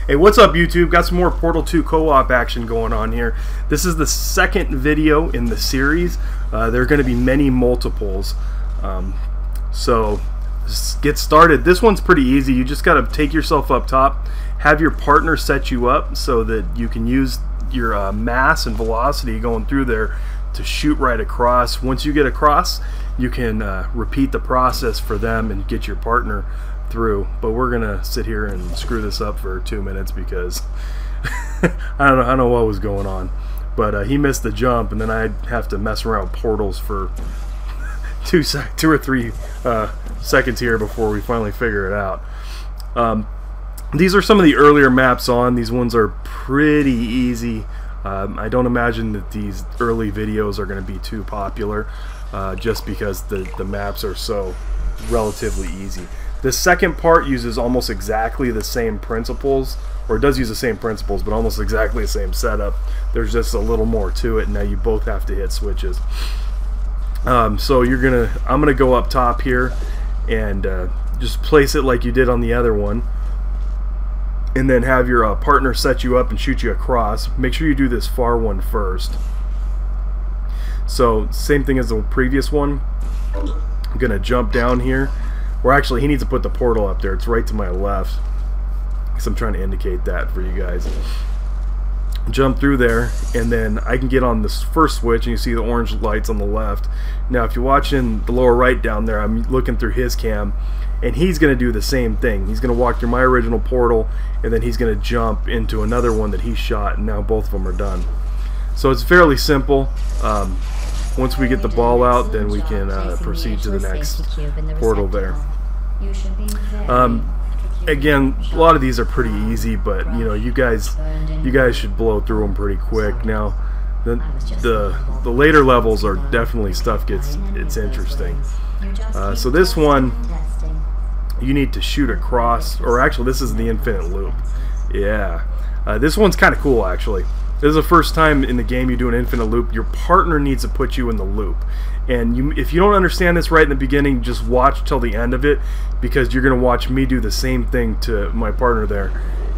Hey, what's up YouTube? Got some more Portal 2 co-op action going on here. This is the second video in the series. There are going to be many multiples. So let's get started. This one's pretty easy. You just got to take yourself up top, have your partner set you up so that you can use your mass and velocity going through there to shoot right across. Once you get across, you can repeat the process for them and get your partner through. But we're gonna sit here and screw this up for 2 minutes because I don't know what was going on. But he missed the jump, and then I'd have to mess around with portals for two or three seconds here before we finally figure it out. These are some of the earlier maps on. These ones are pretty easy. I don't imagine that these early videos are going to be too popular just because the maps are so relatively easy. The second part uses almost exactly the same principles, or it does use the same principles, but almost exactly the same setup. There's just a little more to it. Now you both have to hit switches. So I'm gonna go up top here and just place it like you did on the other one, and then have your partner set you up and shoot you across. Make sure you do this far one first. So same thing as the previous one. I'm gonna jump down here. Or actually, he needs to put the portal up there. It's right to my left, because I'm trying to indicate that for you guys. Jump through there, and then I can get on this first switch, and you see the orange lights on the left. Now, if you're watching the lower right down there, I'm looking through his cam, and he's going to do the same thing. He's going to walk through my original portal, and then he's going to jump into another one that he shot, and now both of them are done. So it's fairly simple. Once we get the ball out, then we can proceed to the next portal there. Again, a lot of these are pretty easy, but you guys should blow through them pretty quick. Now, the later levels are definitely it's interesting. So this one, you need to shoot across, or actually, this is the infinite loop. Yeah, this one's kind of cool actually. This is the first time in the game you do an infinite loop. Your partner needs to put you in the loop. And if you don't understand this right in the beginning, just watch till the end of it, because you're going to watch me do the same thing to my partner there.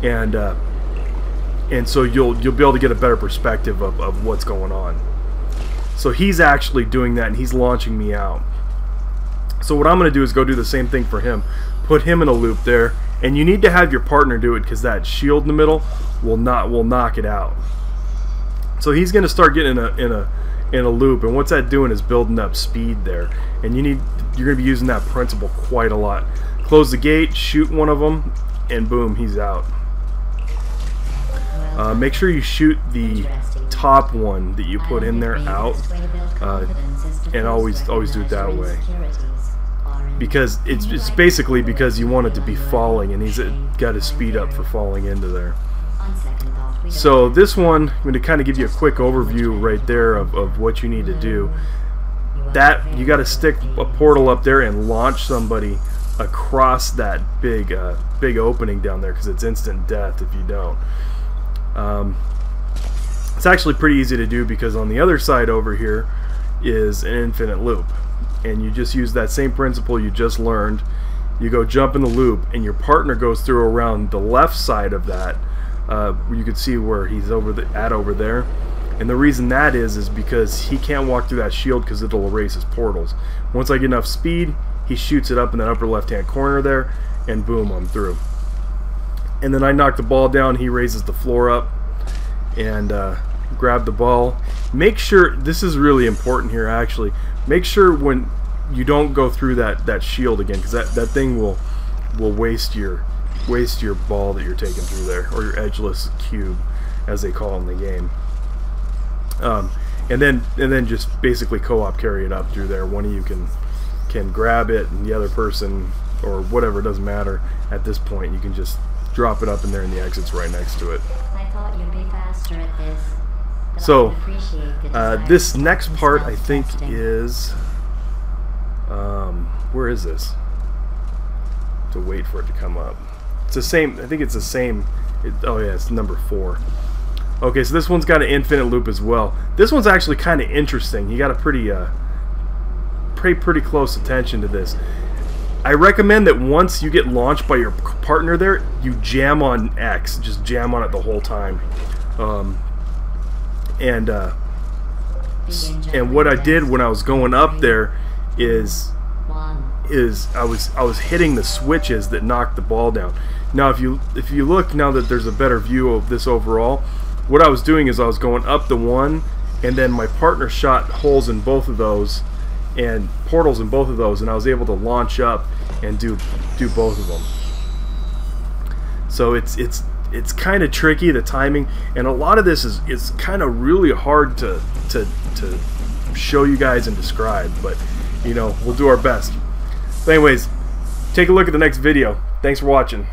And so you'll be able to get a better perspective of what's going on. So he's actually doing that, and he's launching me out. So what I'm going to do is go do the same thing for him. Put him in a loop there. And you need to have your partner do it, because that shield in the middle will knock it out. So he's going to start getting in a loop, and what's that doing is building up speed there. And you're going to be using that principle quite a lot. Close the gate, shoot one of them, and boom, he's out. Make sure you shoot the top one that you put in there out, and always do it that way. Because it's basically because you want it to be falling, and he's got to speed up for falling into there. So this one, I'm going to kind of give you a quick overview right there of what you need to do. That you got to stick a portal up there and launch somebody across that big opening down there, because it's instant death if you don't. It's actually pretty easy to do, because on the other side over here is an infinite loop, and you just use that same principle you just learned. You go jump in the loop, and your partner goes through around the left side of that. You can see where he's over there, and the reason that is because he can't walk through that shield, because it'll erase his portals. Once I get enough speed, he shoots it up in that upper left hand corner there, and boom, I'm through. And then I knock the ball down, he raises the floor up, and grab the ball. Make sure, this is really important here actually, make sure when you don't go through that shield again, because that thing will waste your ball that you're taking through there, or your edgeless cube as they call it in the game. And then just basically co-op carry it up through there. One of you can grab it, and the other person, or whatever, it doesn't matter at this point, you can just drop it up in there, and the exit's right next to it. I thought you'd be faster at this. So this next part I think is where is this? To wait for it to come up. It's the same. I think it's the same. Oh yeah, it's number 4. Okay, so this one's got an infinite loop as well. This one's actually kind of interesting. You got to pay pretty close attention to this. I recommend that once you get launched by your partner there, you jam on X. Just jam on it the whole time. And what I did when I was going up there is I was hitting the switches that knocked the ball down. Now if you look, now that there's a better view of this overall, what I was doing is I was going up the one, and then my partner shot holes in both of those and portals in both of those, and I was able to launch up and do both of them. So it's kind of tricky, the timing, and a lot of this is kind of really hard to show you guys and describe, but you know, we'll do our best. But anyways, take a look at the next video. Thanks for watching.